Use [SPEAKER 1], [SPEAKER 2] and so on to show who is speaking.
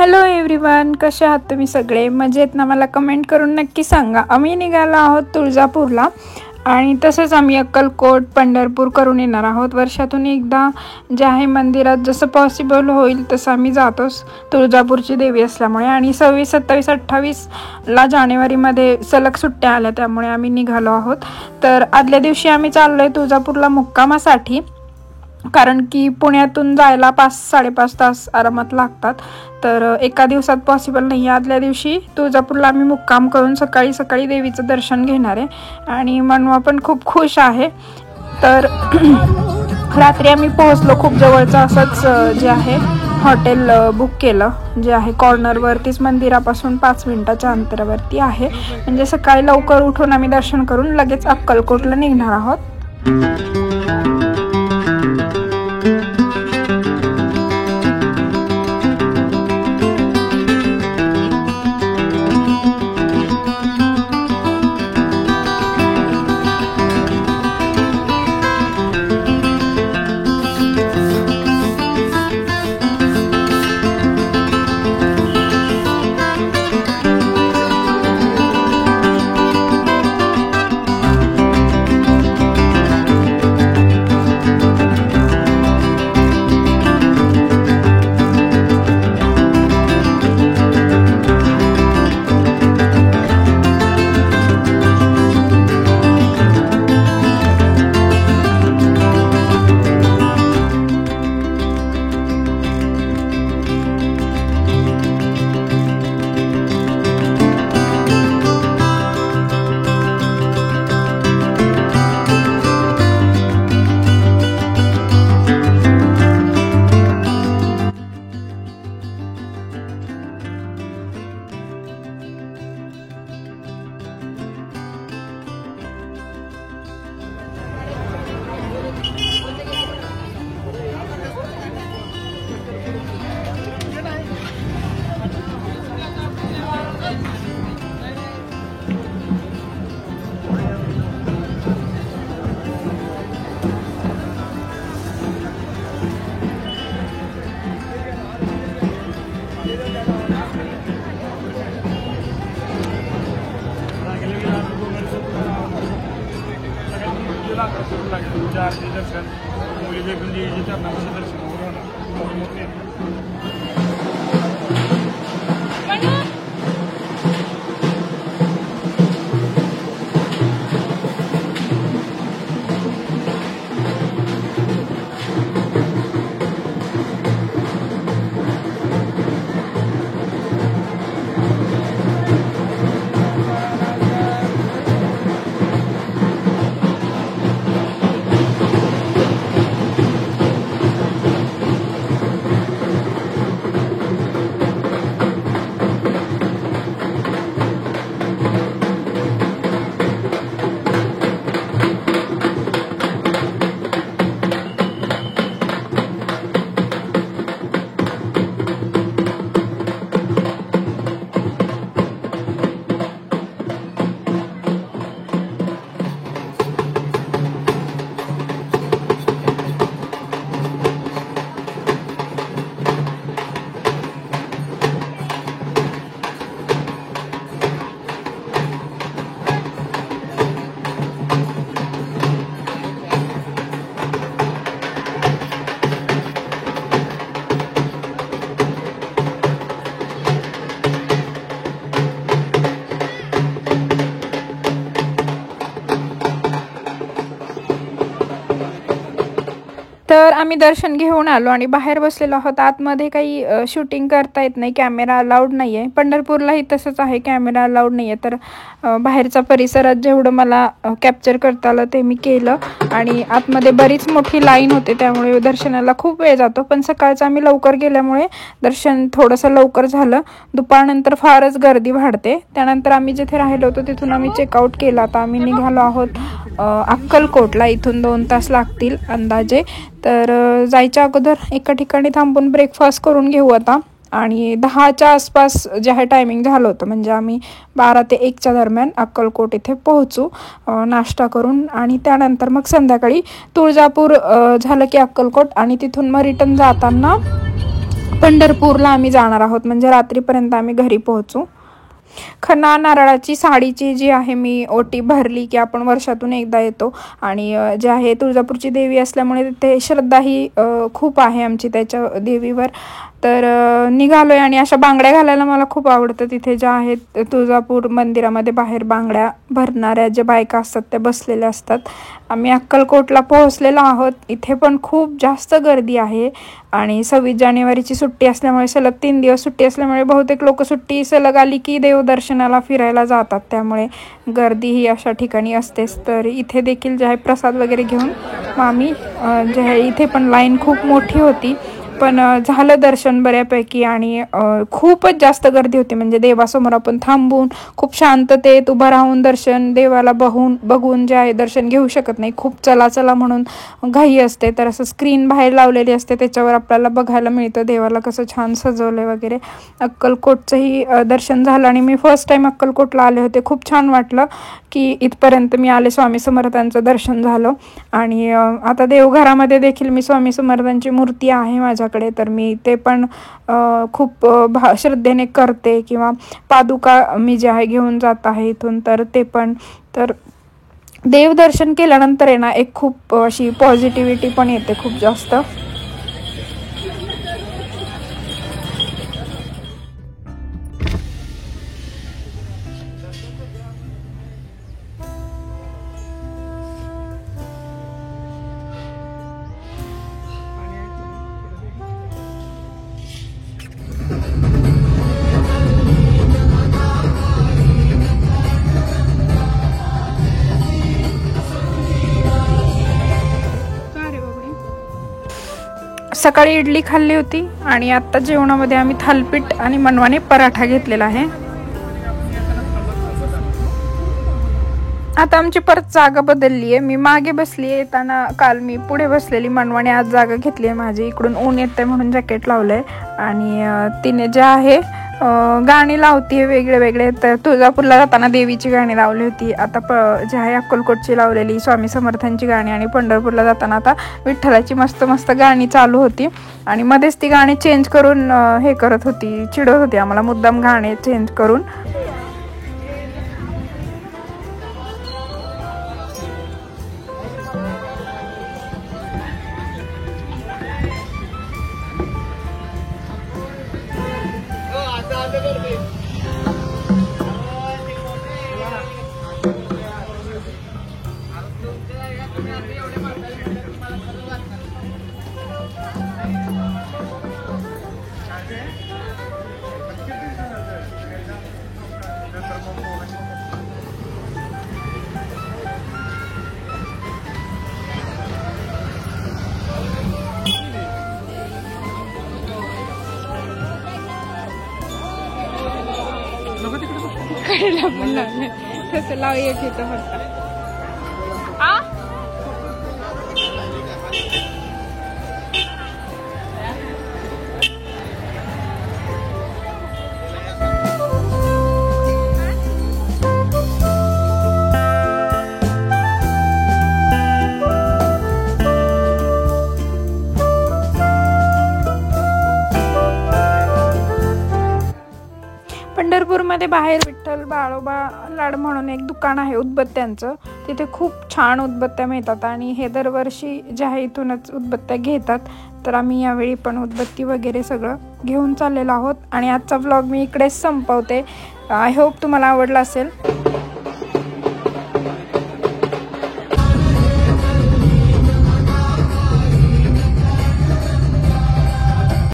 [SPEAKER 1] Hello everyone, कसे आहात तुम्ही सगळे? मजेत ना? मला कमेंट करून नक्की सांगा. आम्ही निघालो आहोत तुळजापूरला आणि तसंच आम्ही अक्कलकोट, पंढरपूर करून येणार आहोत. वर्षातून एकदा जे आहे मंदिरात जसं पॉसिबल होईल तसं आम्ही जातोच, तुळजापूरची देवी असल्यामुळे. आणि 26, 27, 28ला जानेवारीमध्ये सलग सुट्ट्या आल्या, त्यामुळे आम्ही निघालो आहोत. तर आदल्या दिवशी आम्ही चाललो आहे तुळजापूरला मुक्कामासाठी, कारण की पुण्यातून जायला 5-5.5 तास आरामात लागतात. तर एका दिवसात पॉसिबल नाही. आदल्या दिवशी तुळजापूरला आम्ही मुक्काम करून सकाळी सकाळी देवीचं दर्शन घेणार आहे. आणि मनवा पण खूप खुश आहे. तर रात्री आम्ही पोहोचलो, खूप जवळचं असंच जे आहे हॉटेल बुक केलं, जे आहे कॉर्नरवरतीच मंदिरापासून 5 मिनिटाच्या अंतरावरती आहे. म्हणजे सकाळी लवकर उठून आम्ही दर्शन करून लगेच अक्कलकोटला निघणार आहोत. तर आम्ही दर्शन घेऊन आलो आणि बाहेर बसलेलो आहोत. आतमध्ये काही शूटिंग करता येत नाही, कॅमेरा अलाउड नाही आहे. पंढरपूरलाही तसंच आहे, कॅमेरा अलाउड नाही आहे. तर बाहेरचा परिसरात जेवढं मला कॅप्चर करता आलं ते मी केलं. आणि आतमध्ये बरीच मोठी लाईन होते, त्यामुळे दर्शनाला खूप वेळ जातो. पण सकाळचं आम्ही लवकर गेल्यामुळे दर्शन थोडंसं लवकर झालं. दुपारनंतर फारच गर्दी वाढते. त्यानंतर आम्ही जिथे राहिलो होतो तिथून आम्ही चेकआउट केला. आता आम्ही निघालो आहोत अक्कलकोटला. इथून 2 तास लागतील अंदाजे. तर जायच्या अगोदर एका ठिकाणी थांबून ब्रेकफास्ट करून घेऊ आता. आणि 10च्या आसपास जे आहे टायमिंग झालं होतं, म्हणजे आम्ही 12 ते 1च्या दरम्यान अक्कलकोट इथे पोहोचू नाश्ता करून. आणि त्यानंतर मग संध्याकाळी तुळजापूर झालं की अक्कलकोट, आणि तिथून मग रिटर्न जाताना पंढरपूरला आम्ही जाणार आहोत, म्हणजे रात्रीपर्यंत आम्ही घरी पोहोचू. खना नारळाची साडीची जी आहे मी ओटी भरली की आपण वर्षातून एकदा येतो आणि जे आहे तुळजापूरची देवी असल्यामुळे तिथे श्रद्धाही खूप आहे आमची त्याच्या देवीवर. तर निघालोय आणि अशा बांगड्या घालायला मला खूप आवडतं. तिथे ज्या आहेत तुळजापूर मंदिरामध्ये बाहेर बांगड्या भरणाऱ्या ज्या बायका असतात त्या बसलेल्या असतात. आम्ही अक्कलकोटला पोहोचलेलो आहोत. इथे पण खूप जास्त गर्दी आहे आणि 26 जानेवारीची सुट्टी असल्यामुळे सलग 3 दिवस सुट्टी असल्यामुळे बहुतेक लोक सुट्टी सलग आली की देवदर्शनाला फिरायला जातात, त्यामुळे गर्दी ही अशा ठिकाणी असतेच. तर इथे देखील जे आहे प्रसाद वगैरे घेऊन मग आम्ही जे आहे इथे पण लाईन खूप मोठी होती, पण झालं दर्शन बऱ्यापैकी आणि खूपच जास्त गर्दी होती. म्हणजे देवासमोर आपण थांबून खूप शांततेत उभं राहून दर्शन देवाला बघून जे आहे दर्शन घेऊ शकत नाही. खूप चला म्हणून घाई असते. तर असं स्क्रीन बाहेर लावलेली असते, त्याच्यावर आपल्याला बघायला मिळतं देवाला कसं छान सजवलं वगैरे. अक्कलकोटचंही दर्शन झालं आणि मी फर्स्ट टाईम अक्कलकोटला आले होते. खूप छान वाटलं की इथपर्यंत मी आले. स्वामी समर्थांचं दर्शन झालं आणि आता देवघरामध्ये देखील मी स्वामी समर्थांची मूर्ती आहे माझ्याकडे, तर मी ते पण खूप श्रद्धेने करते, किंवा पादुका मी जे आहे घेऊन जात आहे इथून. तर ते पण तर देवदर्शन केल्यानंतर आहे ना एक खूप अशी पॉझिटिव्हिटी पण येते खूप जास्त. सकाळी इडली खाल्ली होती आणि आत्ता जेवणामध्ये आम्ही थालपीठ आणि मनवाने पराठा घेतलेला आहे. आता आमची परत जागा बदलली आहे. मी मागे बसली आहे, येताना काल मी पुढे बसलेली. मनवाने आज जागा घेतली आहे माझी. इकडून ऊन येते म्हणून जॅकेट लावलंय आणि तिने जे आहे गाणी लावते वेगळे. तर तुळजापूरला जाताना देवीची गाणी लावली होती, आता जे आहे अक्कलकोटची लावलेली स्वामी समर्थांची गाणी, आणि पंढरपूरला जाताना आता विठ्ठलाची मस्त गाणी चालू होती. आणि मध्येच ती गाणी चेंज करून हे करत होती, चिडवत होती आम्हाला मुद्दाम गाणे चेंज करून. तसं लाव एक येतं फक्त. पंढरपूरमध्ये बाहेर विठ्ठल बाळोबा लाड म्हणून एक दुकान आहे उदबत्त्यांचं. तिथे खूप छान उदबत्त्या मिळतात आणि हे दरवर्षी जे आहे इथूनच उदबत्त्या घेतात. तर आम्ही यावेळी पण उदबत्ती वगैरे सगळं घेऊन चाललेलो आहोत आणि आजचा व्लॉग मी इकडेच संपवते. आय होप तुम्हाला आवडला असेल.